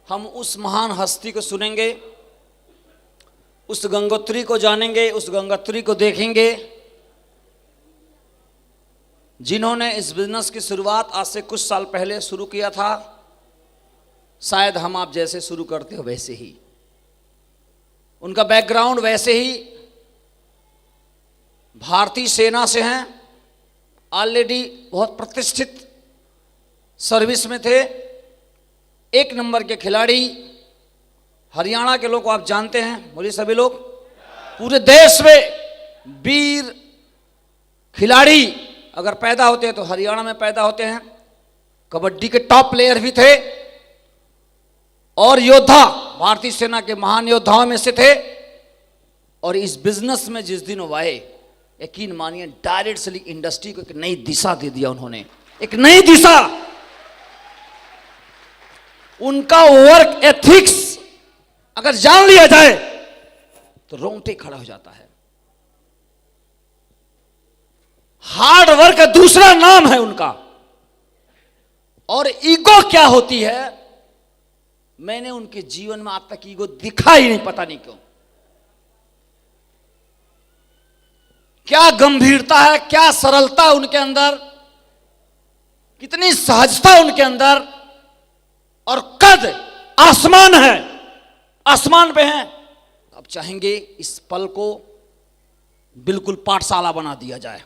हम उस महान हस्ती को सुनेंगे, उस गंगोत्री को जानेंगे, उस गंगोत्री को देखेंगे जिन्होंने इस बिजनेस की शुरुआत आज से कुछ साल पहले शुरू किया था। शायद हम आप जैसे शुरू करते हो वैसे ही, उनका बैकग्राउंड वैसे ही, भारतीय सेना से हैं, ऑलरेडी बहुत प्रतिष्ठित सर्विस में थे, एक नंबर के खिलाड़ी। हरियाणा के लोग को आप जानते हैं, बोलिए सभी लोग, पूरे देश में वीर खिलाड़ी अगर पैदा होते हैं तो हरियाणा में पैदा होते हैं। कबड्डी के टॉप प्लेयर भी थे और योद्धा, भारतीय सेना के महान योद्धाओं में से थे। और इस बिजनेस में जिस दिन वो आए, यकीन मानिए डायरेक्टली इंडस्ट्री को एक नई दिशा दे दिया उन्होंने, एक नई दिशा। उनका वर्क एथिक्स अगर जान लिया जाए तो रोंगटे खड़ा हो जाता है। हार्ड वर्क का दूसरा नाम है उनका। और ईगो क्या होती है, मैंने उनके जीवन में आज तक ईगो दिखा ही नहीं, पता नहीं क्यों। क्या गंभीरता है, क्या सरलता उनके अंदर, कितनी सहजता उनके अंदर, और कद आसमान है, आसमान पे हैं। अब चाहेंगे इस पल को बिल्कुल पाठशाला बना दिया जाए,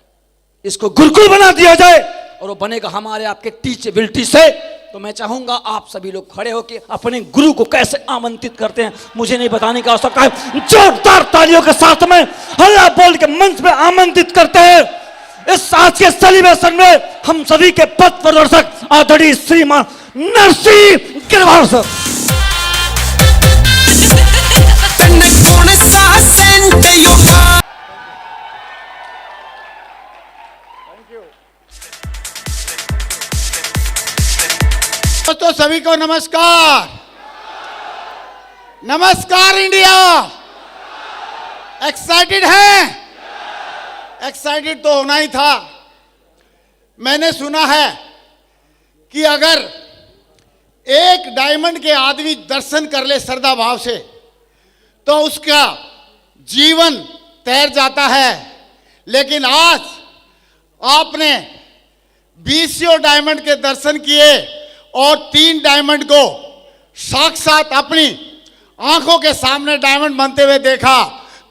इसको गुरुकुल बना दिया जाए, और वो बनेगा हमारे आपके टीचेबिलिटी से। तो मैं चाहूंगा आप सभी लोग खड़े होकर अपने गुरु को कैसे आमंत्रित करते हैं, मुझे नहीं बताने की आवश्यकता है। जोरदार तालियों के साथ में हल्ला बोल के मंच पे आमंत्रित करते हैं। इस आज के सेलिब्रेशन में हम सभी के पथ प्रदर्शक आदरणीय श्रीमान नरसिंह गिरवाल सर। दोस्तों सभी को नमस्कार। नमस्कार इंडिया। एक्साइटेड है? एक्साइटेड तो होना ही था। मैंने सुना है कि अगर एक डायमंड के आदमी दर्शन कर ले श्रद्धा भाव से तो उसका जीवन तैर जाता है। लेकिन आज आपने 20 डायमंड के दर्शन किए और 3 डायमंड को साक्षात अपनी आंखों के सामने डायमंड बनते हुए देखा,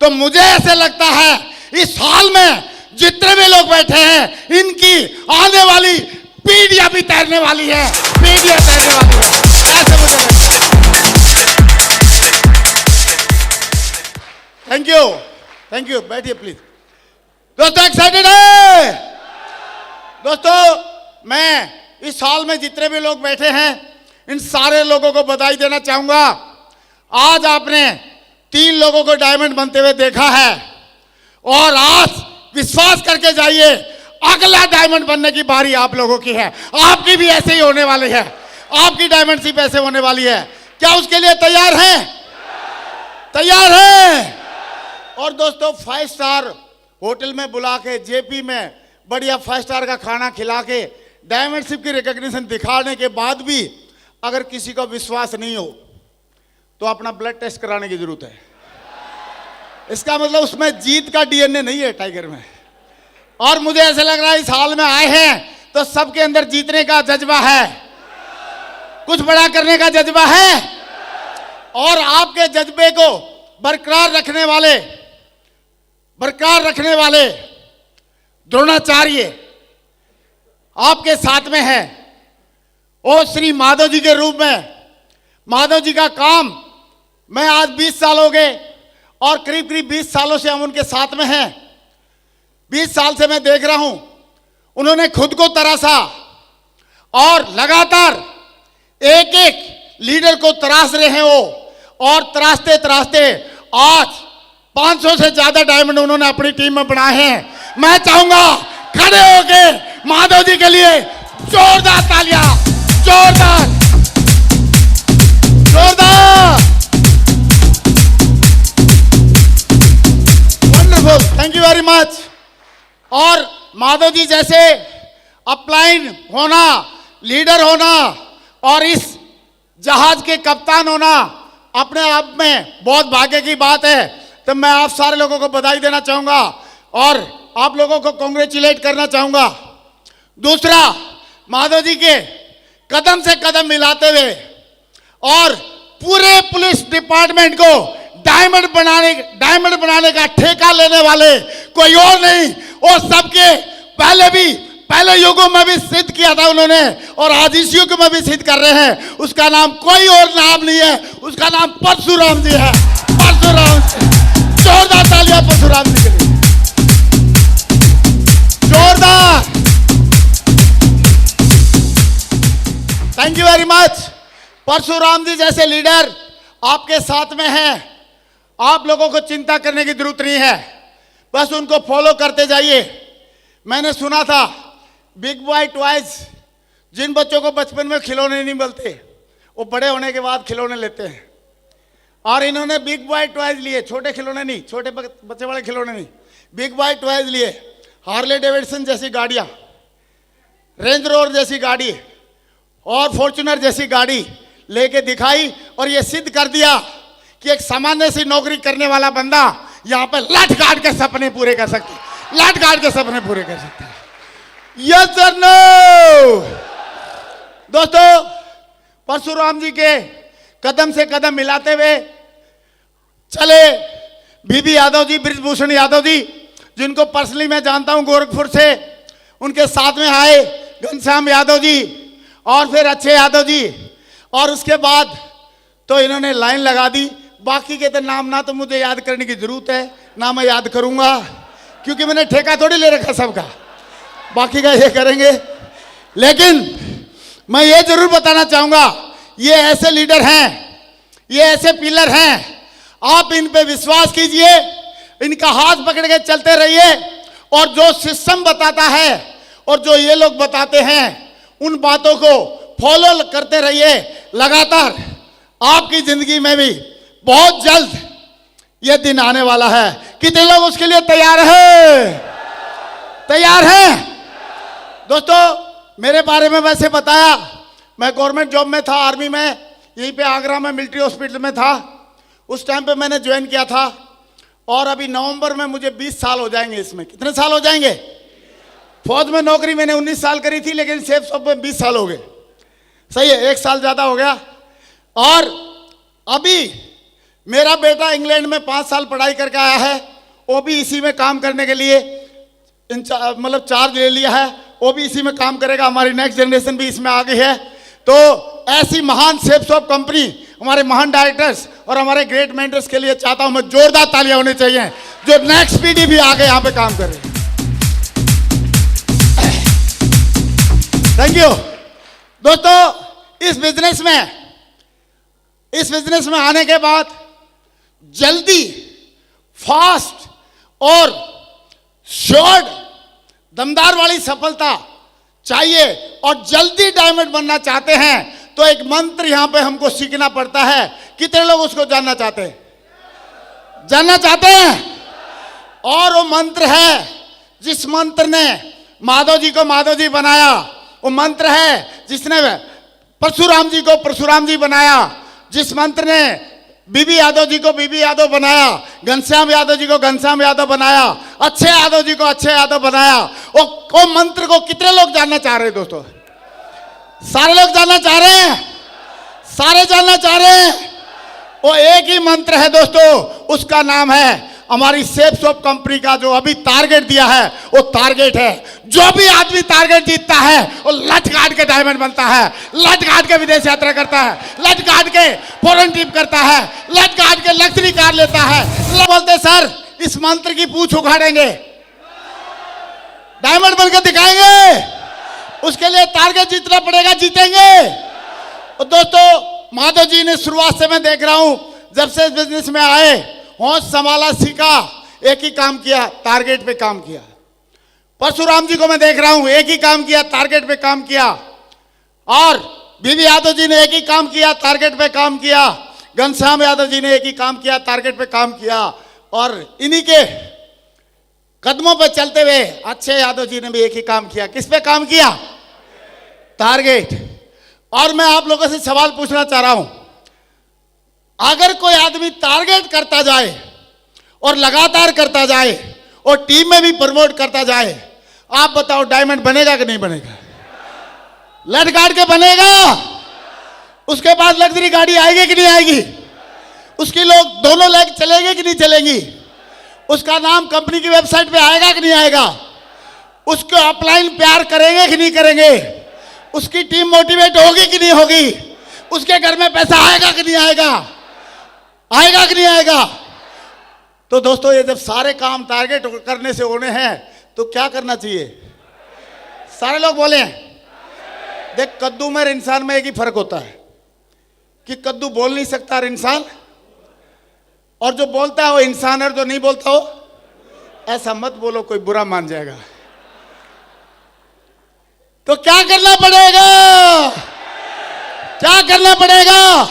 तो मुझे ऐसे लगता है इस हाल में जितने भी लोग बैठे हैं इनकी आने वाली पीढ़ियां भी तैरने वाली है, पीढ़ियां तैरने वाली है, ऐसे मुझे थैंक यू, बैठिए प्लीज। दोस्तों एक्साइटेड है? दोस्तों मैं इस हॉल में जितने भी लोग बैठे हैं इन सारे लोगों को बधाई देना चाहूंगा। आज आपने 3 लोगों को डायमंड बनते हुए देखा है और आज विश्वास करके जाइए अगला डायमंड बनने की बारी आप लोगों की है। आपकी भी ऐसे ही होने वाली है, आपकी डायमंडशिप ऐसे होने वाली है। क्या उसके लिए तैयार हैं? तैयार हैं? और दोस्तों 5 स्टार होटल में बुला के, जेपी में बढ़िया 5 स्टार का खाना खिला के, डायमंडशिप की रिकॉग्निशन दिखाने के बाद भी अगर किसी को विश्वास नहीं हो तो अपना ब्लड टेस्ट कराने की जरूरत है। इसका मतलब उसमें जीत का डीएनए नहीं है टाइगर में। और मुझे ऐसा लग रहा है इस हाल में आए हैं तो सबके अंदर जीतने का जज्बा है, कुछ बड़ा करने का जज्बा है। और आपके जज्बे को बरकरार रखने वाले द्रोणाचार्य आपके साथ में है। और श्री माधव जी के रूप में, माधव जी का काम मैं आज 20 साल हो गए और करीब 20 सालों से हम उनके साथ में हैं। 20 साल से मैं देख रहा हूं उन्होंने खुद को तराशा और लगातार एक एक लीडर को तराश रहे हैं वो, और तराशते तराशते आज 500 से ज्यादा डायमंड उन्होंने अपनी टीम में बनाए हैं। मैं चाहूंगा खड़े होके माधव जी के लिए जोरदार तालियां, जोरदार wonderful, thank you very much. और माधव जी जैसे अपलाइन होना, लीडर होना और इस जहाज के कप्तान होना अपने आप में बहुत भाग्य की बात है। तो मैं आप सारे लोगों को बधाई देना चाहूंगा और आप लोगों को कांग्रेचुलेट करना चाहूंगा। दूसरा, माधव जी के कदम से कदम मिलाते हुए और पूरे पुलिस डिपार्टमेंट को डायमंड बनाने का ठेका लेने वाले कोई और नहीं, और सबके पहले युगों में भी सिद्ध किया था उन्होंने और आज इस युग में भी सिद्ध कर रहे हैं। उसका नाम कोई और नाम नहीं है, उसका नाम परशुराम जी है। परशुराम जी, जोरदार तालियां परशुराम जी के लिए, जोरदार। Thank you very much. Parshuram ji जैसे लीडर आपके साथ में हैं, आप लोगों को चिंता करने की जरूरत नहीं है, बस उनको फॉलो करते जाइए। मैंने सुना था बिग बॉय टॉयज, जिन बच्चों को बचपन में खिलौने नहीं मिलते वो बड़े होने के बाद खिलौने लेते हैं, और इन्होंने बिग बॉय टॉयज लिए, छोटे खिलौने नहीं, छोटे बच्चे वाले खिलौने नहीं, बिग बॉय टॉयज लिए। हार्ले डेविडसन जैसी गाड़ियां, रेंज रोवर जैसी गाड़ी और फॉर्च्यूनर जैसी गाड़ी लेके दिखाई और ये सिद्ध कर दिया कि एक सामान्य सी नौकरी करने वाला बंदा यहां पे लाठ गार्ड के सपने पूरे कर सकते, लाठ गार्ड के सपने पूरे कर सकते हैं। यस और नो? दोस्तों, परशुराम जी के कदम से कदम मिलाते हुए चले बीबी यादव जी, बृजभूषण यादव जी, जिनको पर्सनली मैं जानता हूं गोरखपुर से, उनके साथ में आए घनश्याम यादव जी और फिर अच्छे यादव जी, और उसके बाद तो इन्होंने लाइन लगा दी। बाकी के तो नाम ना तो मुझे याद करने की जरूरत है ना मैं याद करूंगा, क्योंकि मैंने ठेका थोड़ी ले रखा सबका, बाकी का ये करेंगे। लेकिन मैं ये जरूर बताना चाहूंगा, ये ऐसे लीडर हैं, ये ऐसे पिलर हैं, आप इन पे विश्वास कीजिए, इनका हाथ पकड़ के चलते रहिए, और जो सिस्टम बताता है और जो ये लोग बताते हैं उन बातों को फॉलो करते रहिए लगातार। आपकी जिंदगी में भी बहुत जल्द यह दिन आने वाला है। कितने लोग उसके लिए तैयार हैं? तैयार हैं? दोस्तों, मेरे बारे में वैसे बताया, मैं गवर्नमेंट जॉब में था, आर्मी में, यहीं पे आगरा में मिलिट्री हॉस्पिटल में था। उस टाइम पे मैंने ज्वाइन किया था, और अभी नवंबर में मुझे 20 साल हो जाएंगे। इसमें कितने साल हो जाएंगे? फौज में नौकरी मैंने 19 साल करी थी, लेकिन सेफ शॉप में 20 साल हो गए। सही है, 1 साल ज्यादा हो गया। और अभी मेरा बेटा इंग्लैंड में 5 साल पढ़ाई करके आया है, वो भी इसी में काम करने के लिए मतलब चार्ज ले लिया है, वो भी इसी में काम करेगा। हमारी नेक्स्ट जनरेशन भी इसमें आ गई है। तो ऐसी महान सेफ शॉप कंपनी, हमारे महान डायरेक्टर्स और हमारे ग्रेट मेंटर्स के लिए चाहता हूं मैं जोरदार तालियां होनी चाहिए, जो नेक्स्ट पीढ़ी भी आगे यहां पे काम करे। Thank you. दोस्तों, इस बिजनेस में आने के बाद जल्दी, फास्ट और शॉर्ट, दमदार वाली सफलता चाहिए और जल्दी डायमंड बनना चाहते हैं तो एक मंत्र यहां पे हमको सीखना पड़ता है। कितने लोग उसको जानना चाहते हैं? जानना चाहते हैं? और वो मंत्र है, जिस मंत्र ने माधव जी को माधव जी बनाया, वो मंत्र है जिसने परशुराम जी को परशुराम जी बनाया, जिस मंत्र ने बीबी यादव जी को बीबी यादव बनाया, घनश्याम यादव जी को घनश्याम यादव बनाया, अच्छे यादव जी को अच्छे यादव बनाया। वो मंत्र को कितने लोग जानना चाह रहे हैं? दोस्तों, सारे लोग जानना चाह रहे हैं? सारे जानना चाह रहे हैं? वो एक ही मंत्र है दोस्तों, उसका नाम है, हमारी सेफ शॉप कंपनी का जो अभी टारगेट दिया है, वो टारगेट है, जो भी आदमी टारगेट जीतता है वो लठ काट के डायमंड बनता है, लठ काट के विदेश यात्रा करता है, लठ काट के फॉरेन ट्रिप करता है, लठ काट के लग्जरी कार लेता है। बोलते सर इस मंत्र की पूंछ उखाड़ेंगे, डायमंड बनकर दिखाएंगे, उसके लिए टारगेट जीतना पड़ेगा, जीतेंगे। और दोस्तों, माधव जी ने शुरुआत से मैं देख रहा हूं, जब से इस बिजनेस में आए, होश संभाला, सीखा, एक ही काम किया, टारगेट पे काम किया। परशुराम जी को मैं देख रहा हूं, एक ही काम किया, टारगेट पे काम किया। और बीबी यादव जी ने एक ही काम किया, टारगेट पे काम किया। घनश्याम यादव जी ने एक ही काम किया, टारगेट पे काम किया। और इन्हीं के कदमों पर चलते हुए अच्छे यादव जी ने भी एक ही काम किया। किस पे काम किया? टारगेट। और मैं आप लोगों से सवाल पूछना चाह रहा हूं, अगर कोई आदमी टारगेट करता जाए और लगातार करता जाए और टीम में भी प्रमोट करता जाए, आप बताओ डायमंड बनेगा कि नहीं बनेगा? लट गाड़ के बनेगा। उसके पास लग्जरी गाड़ी आएगी कि नहीं आएगी? उसकी लोग दोनों लेग चलेंगे कि नहीं चलेंगी? उसका नाम कंपनी की वेबसाइट पे आएगा कि नहीं आएगा? उसको अपलाइन प्यार करेंगे कि नहीं करेंगे? उसकी टीम मोटिवेट होगी कि नहीं होगी? उसके घर में पैसा आएगा कि नहीं आएगा? आएगा कि नहीं आएगा? तो दोस्तों, ये जब सारे काम टारगेट करने से होने हैं तो क्या करना चाहिए? सारे लोग बोले, देख कद्दू में और इंसान में एक ही फर्क होता है कि कद्दू बोल नहीं सकता और इंसान, और जो बोलता है वो इंसान है और जो नहीं बोलता हो, ऐसा मत बोलो, कोई बुरा मान जाएगा। तो क्या करना पड़ेगा? क्या करना पड़ेगा?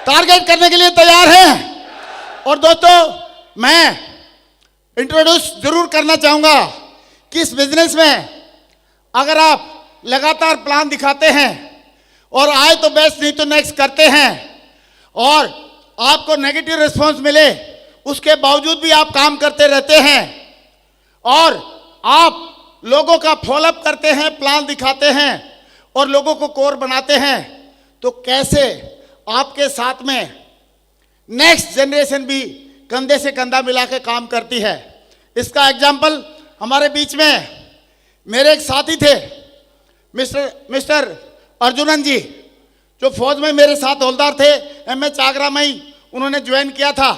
टारगेट करने के लिए तैयार हैं? और दोस्तों, मैं इंट्रोड्यूस जरूर करना चाहूंगा कि इस बिजनेस में अगर आप लगातार प्लान दिखाते हैं और आए तो बेस्ट, नहीं तो नेक्स्ट करते हैं, और आपको नेगेटिव रिस्पांस मिले उसके बावजूद भी आप काम करते रहते हैं और आप लोगों का फॉलोअप करते हैं, प्लान दिखाते हैं और लोगों को कोर बनाते हैं, तो कैसे आपके साथ में नेक्स्ट जनरेशन भी कंधे से कंधा मिला के काम करती है? इसका एग्जाम्पल हमारे बीच में मेरे एक साथी थे, मिस्टर अर्जुनन जी, जो फौज में मेरे साथ हवलदार थे, एमएच आगरा में ही उन्होंने ज्वाइन किया था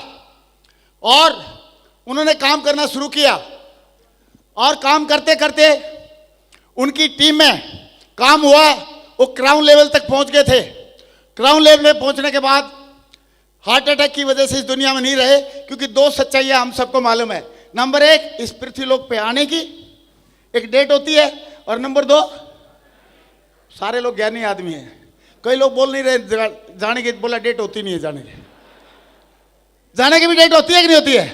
और उन्होंने काम करना शुरू किया और काम करते करते उनकी टीम में काम हुआ, वो क्राउन लेवल तक पहुंच गए थे। क्राउन लेवल में पहुंचने के बाद हार्ट अटैक की वजह से इस दुनिया में नहीं रहे, क्योंकि दो सच्चाइयां हम सबको मालूम है। नंबर एक, इस पृथ्वीलोक पे आने की एक डेट होती है, और नंबर दो, सारे लोग ज्ञानी आदमी हैं, कई लोग बोल नहीं रहे जाने की, बोला डेट होती नहीं है जाने की। जाने की भी डेट होती है कि नहीं होती है?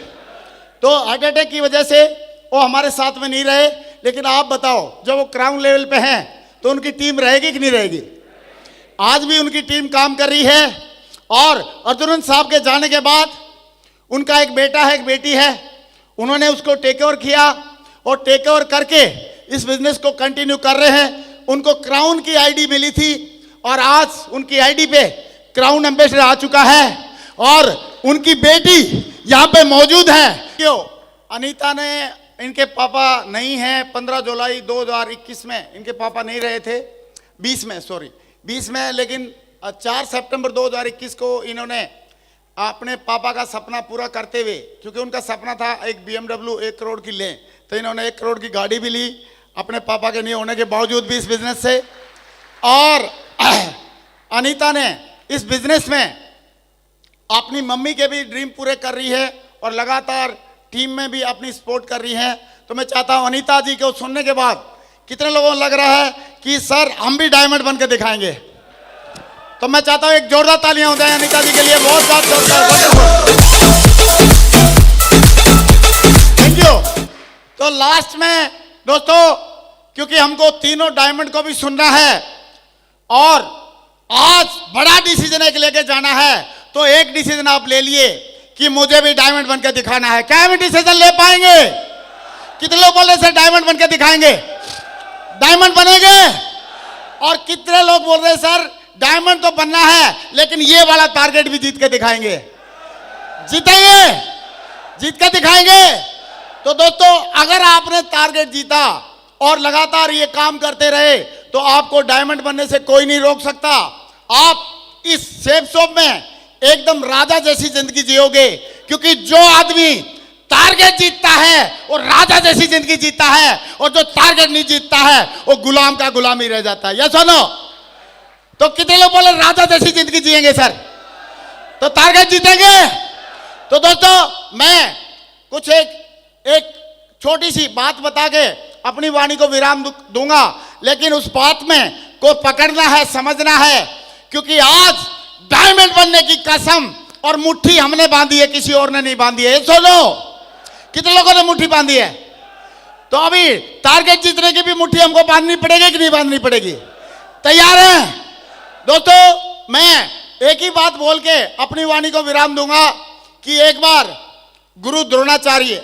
तो हार्ट अटैक की वजह से वो हमारे साथ में नहीं रहे। लेकिन आप बताओ, जब वो क्राउन लेवल पे हैं तो उनकी टीम रहेगी कि नहीं रहेगी? आज भी उनकी टीम काम कर रही है। और अर्जुनन साहब के जाने के बाद उनका एक बेटा है, एक बेटी है, उन्होंने उसको टेक ओवर किया और टेक ओवर करके इस बिजनेस को कंटिन्यू कर रहे हैं। उनको क्राउन की आईडी मिली थी और आज उनकी आईडी पे क्राउन एम्बेसडर आ चुका है और उनकी बेटी यहाँ पे मौजूद है। क्यों? अनीता ने, इनके पापा नहीं हैं, 15 जुलाई 2021 में इनके पापा नहीं रहे थे, 20 में, लेकिन 4 सितंबर 2021 को इन्होंने अपने पापा का सपना पूरा करते हुए, क्योंकि उनका सपना था एक BMW 1 करोड़ की लें, तो इन्होंने 1 करोड़ की गाड़ी भी ली अपने पापा के नहीं होने के बावजूद भी इस बिजनेस से। और अनीता ने इस बिजनेस में अपनी मम्मी के भी ड्रीम पूरे कर रही है और लगातार टीम में भी अपनी सपोर्ट कर रही है। तो मैं चाहता हूं अनीता जी को सुनने के बाद कितने लोगों को लग रहा है कि सर हम भी डायमंड बन के दिखाएंगे? तो मैं चाहता हूं एक जोरदार तालियां हो जाए अनीता जी के लिए, बहुत बहुत जोरदार। Thank you. तो लास्ट में दोस्तों, क्योंकि हमको तीनों डायमंड को भी सुनना है और आज बड़ा डिसीजन एक लेके जाना है, तो एक डिसीजन आप ले लिए कि मुझे भी डायमंड बनकर दिखाना है। क्या हम डिसीजन ले पाएंगे? कितने लोग बोल रहे सर डायमंड बनकर दिखाएंगे? डायमंड बनेंगे? और कितने लोग बोल रहे सर डायमंड तो बनना है लेकिन ये वाला टारगेट भी जीत के दिखाएंगे? जीतेंगे, जीत के दिखाएंगे। तो दोस्तों, अगर आपने टारगेट जीता और लगातार ये काम करते रहे तो आपको डायमंड बनने से कोई नहीं रोक सकता। आप इस सेफ शॉप में एकदम राजा जैसी जिंदगी जियोगे, क्योंकि जो आदमी टारगेट जीतता है वो राजा जैसी जिंदगी जीता है, और जो टारगेट नहीं जीतता है वो गुलाम का गुलाम ही रह जाता है। यस और नो? तो कितने लोग बोले राजा जैसी जिंदगी जिएंगे सर? तो टारगेट जीतेंगे। तो दोस्तों, मैं कुछ एक छोटी सी बात बता के अपनी वाणी को विराम दूंगा, लेकिन उस बात में को पकड़ना है, समझना है, क्योंकि आज डायमंड बनने की कसम और मुट्ठी हमने बांधी है, किसी और ने नहीं बांधी है। सुनो, कितने लोगों ने मुट्ठी बांधी है? तो अभी टारगेट जीतने की भी मुट्ठी हमको बांधनी पड़ेगी कि नहीं बांधनी पड़ेगी? तैयार हैं? दोस्तों मैं एक ही बात बोल के अपनी वाणी को विराम दूंगा कि एक बार गुरु द्रोणाचार्य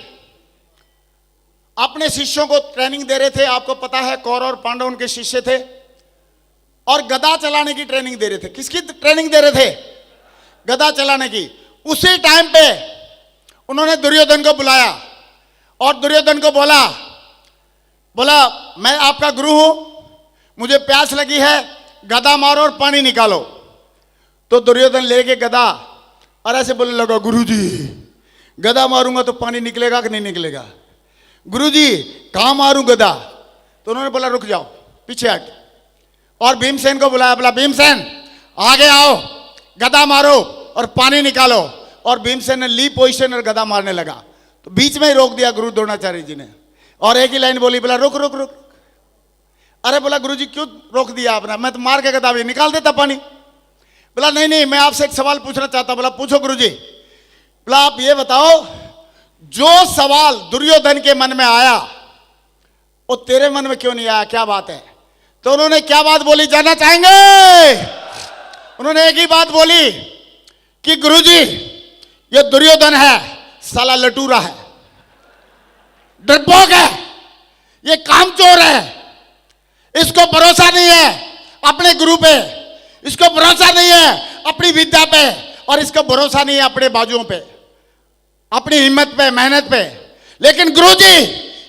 अपने शिष्यों को ट्रेनिंग दे रहे थे। आपको पता है कौरव और पांडव उनके शिष्य थे और गदा चलाने की ट्रेनिंग दे रहे थे। किसकी ट्रेनिंग दे रहे थे? गदा चलाने की। उसी टाइम पे उन्होंने दुर्योधन को बुलाया और दुर्योधन को बोला मैं आपका गुरु हूं, मुझे प्यास लगी है, गदा मारो और पानी निकालो। तो दुर्योधन लेके गदा और ऐसे बोलने लगा, गुरुजी गदा मारूंगा तो पानी निकलेगा कि नहीं निकलेगा? गुरुजी कहां मारूं गदा? तो उन्होंने बोला रुक जाओ, पीछे हट। और भीमसेन को बुलाया, बोला भीमसेन आगे आओ, गदा मारो और पानी निकालो। और भीमसेन ने ली पोजीशन और गदा मारने लगा। तो बीच में ही रोक दिया गुरु द्रोणाचार्य जी ने और एक ही लाइन बोली, बोला रुक रुक रुक। अरे बोला गुरुजी क्यों रोक दिया आपने? मैं तो मार के गदा भी निकाल देता पानी। बोला नहीं नहीं, मैं आपसे एक सवाल पूछना चाहता। बोला पूछो गुरुजी। बोला आप ये बताओ, जो सवाल दुर्योधन के मन में आया वो तेरे मन में क्यों नहीं आया, क्या बात है? तो उन्होंने क्या बात बोली जानना चाहेंगे? उन्होंने एक ही बात बोली कि गुरुजी ये दुर्योधन है, साला लटूरा है, डरपोक है, ये कामचोर है, इसको भरोसा नहीं है अपने गुरु पे, इसको भरोसा नहीं है अपनी विद्या पे, और इसको भरोसा नहीं है अपने बाजुओं पे, अपनी हिम्मत पे, मेहनत पे। लेकिन गुरुजी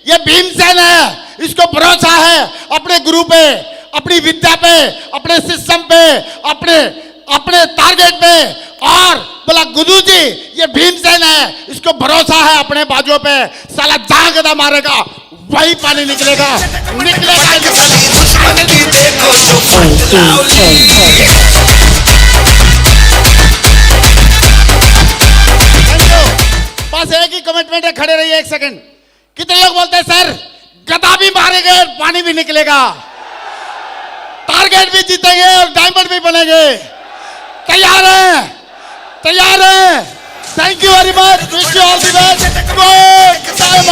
ये भीमसेन है, इसको भरोसा है अपने गुरु पे, अपनी विद्या पे, अपने सिस्टम पे, अपने टारगेट पे। और बोला गुरुजी ये भीमसेन है, इसको भरोसा है अपने बाजुओं पे, साला जहां गदा मारेगा वही पानी निकलेगा, निकलेगा। बस एक ही कमिटमेंट है, खड़े रहिए एक सेकंड। कितने लोग बोलते हैं सर गदा भी मारेंगे पानी भी निकलेगा, टारगेट भी जीतेंगे और डायमंड भी बनेंगे? तैयार है? तैयार है? Thank you very much, wish you all the best, good time.